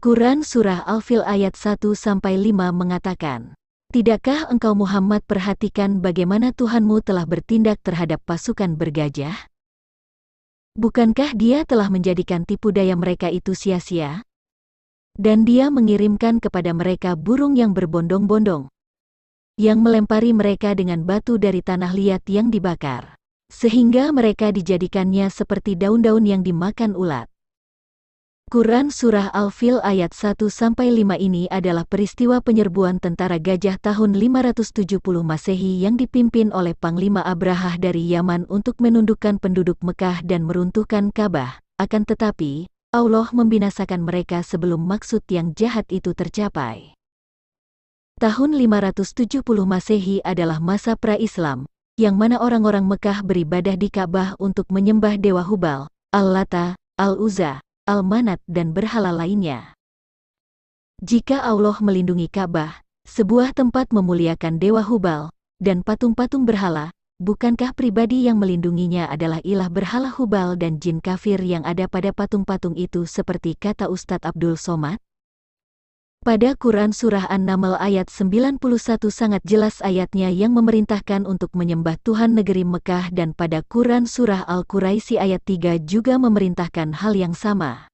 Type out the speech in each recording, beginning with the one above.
Quran Surah Al-Fil ayat 1-5 mengatakan, "Tidakkah engkau Muhammad perhatikan bagaimana Tuhanmu telah bertindak terhadap pasukan bergajah? Bukankah Dia telah menjadikan tipu daya mereka itu sia-sia? Dan Dia mengirimkan kepada mereka burung yang berbondong-bondong, yang melempari mereka dengan batu dari tanah liat yang dibakar, sehingga mereka dijadikannya seperti daun-daun yang dimakan ulat." Quran Surah Al-Fil ayat 1-5 ini adalah peristiwa penyerbuan tentara gajah tahun 570 Masehi yang dipimpin oleh Panglima Abrahah dari Yaman untuk menundukkan penduduk Mekah dan meruntuhkan Ka'bah. Akan tetapi, Allah membinasakan mereka sebelum maksud yang jahat itu tercapai. Tahun 570 Masehi adalah masa pra-Islam, yang mana orang-orang Mekah beribadah di Ka'bah untuk menyembah Dewa Hubal, Al-Lata, Al-Uzza, Al-Manat dan berhala lainnya. Jika Allah melindungi Ka'bah, sebuah tempat memuliakan Dewa Hubal, dan patung-patung berhala, bukankah pribadi yang melindunginya adalah ilah berhala Hubal dan jin kafir yang ada pada patung-patung itu seperti kata Ustadz Abdul Somad? Pada Quran Surah An-Naml ayat 91 sangat jelas ayatnya yang memerintahkan untuk menyembah Tuhan negeri Mekah, dan pada Quran Surah Al-Quraisy ayat 3 juga memerintahkan hal yang sama.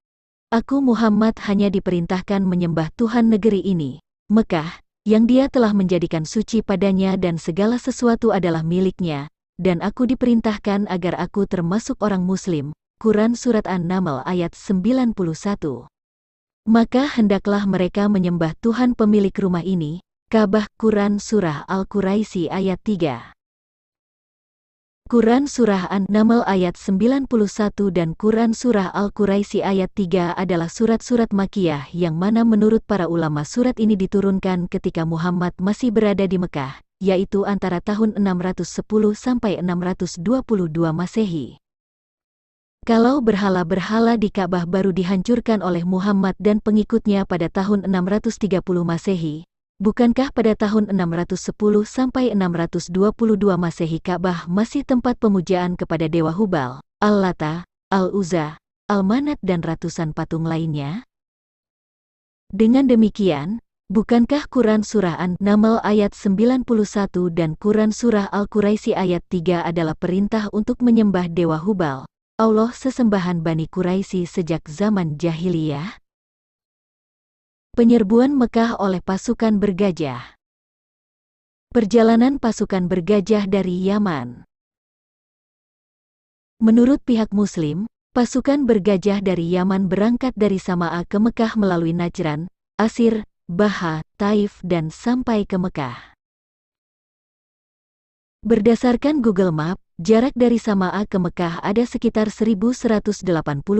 "Aku Muhammad hanya diperintahkan menyembah Tuhan negeri ini, Mekah, yang Dia telah menjadikan suci padanya dan segala sesuatu adalah miliknya, dan aku diperintahkan agar aku termasuk orang Muslim." Quran Surat An-Naml ayat 91. Maka hendaklah mereka menyembah Tuhan pemilik rumah ini, Ka'bah. Quran Surah Al-Quraisy ayat 3. Quran Surah An-Naml ayat 91 dan Quran Surah Al-Quraisy ayat 3 adalah surat-surat Makkiyah yang mana menurut para ulama surat ini diturunkan ketika Muhammad masih berada di Mekah, yaitu antara tahun 610 sampai 622 Masehi. Kalau berhala-berhala di Ka'bah baru dihancurkan oleh Muhammad dan pengikutnya pada tahun 630 Masehi, bukankah pada tahun 610 sampai 622 Masehi Ka'bah masih tempat pemujaan kepada Dewa Hubal, Al-Lata, Al-Uzza, Al-Manat dan ratusan patung lainnya? Dengan demikian, bukankah Quran Surah An-Naml ayat 91 dan Quran Surah Al-Quraisy ayat 3 adalah perintah untuk menyembah Dewa Hubal, Allah sesembahan Bani Quraisy sejak zaman jahiliyah? Penyerbuan Mekah oleh pasukan bergajah. Perjalanan pasukan bergajah dari Yaman. Menurut pihak Muslim, pasukan bergajah dari Yaman berangkat dari Sama'a ke Mekah melalui Najran, Asir, Baha, Taif dan sampai ke Mekah. Berdasarkan Google Map, jarak dari Sama'a ke Mekah ada sekitar 1180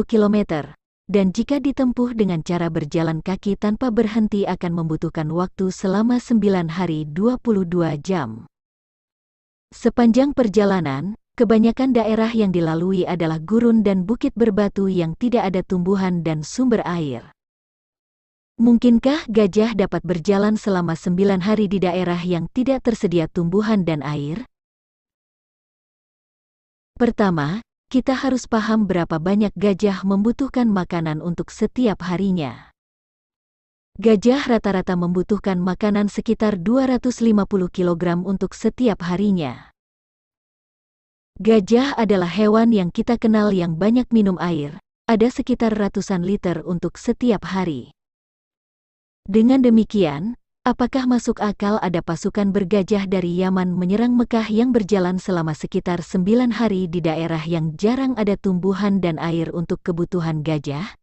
km, dan jika ditempuh dengan cara berjalan kaki tanpa berhenti akan membutuhkan waktu selama 9 hari 22 jam. Sepanjang perjalanan, kebanyakan daerah yang dilalui adalah gurun dan bukit berbatu yang tidak ada tumbuhan dan sumber air. Mungkinkah gajah dapat berjalan selama 9 hari di daerah yang tidak tersedia tumbuhan dan air? Pertama, kita harus paham berapa banyak gajah membutuhkan makanan untuk setiap harinya. Gajah rata-rata membutuhkan makanan sekitar 250 kg untuk setiap harinya. Gajah adalah hewan yang kita kenal yang banyak minum air, ada sekitar ratusan liter untuk setiap hari. Dengan demikian, apakah masuk akal ada pasukan bergajah dari Yaman menyerang Mekah yang berjalan selama sekitar 9 hari di daerah yang jarang ada tumbuhan dan air untuk kebutuhan gajah?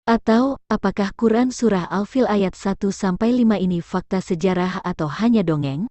Atau, apakah Quran Surah Al-Fil ayat 1-5 ini fakta sejarah atau hanya dongeng?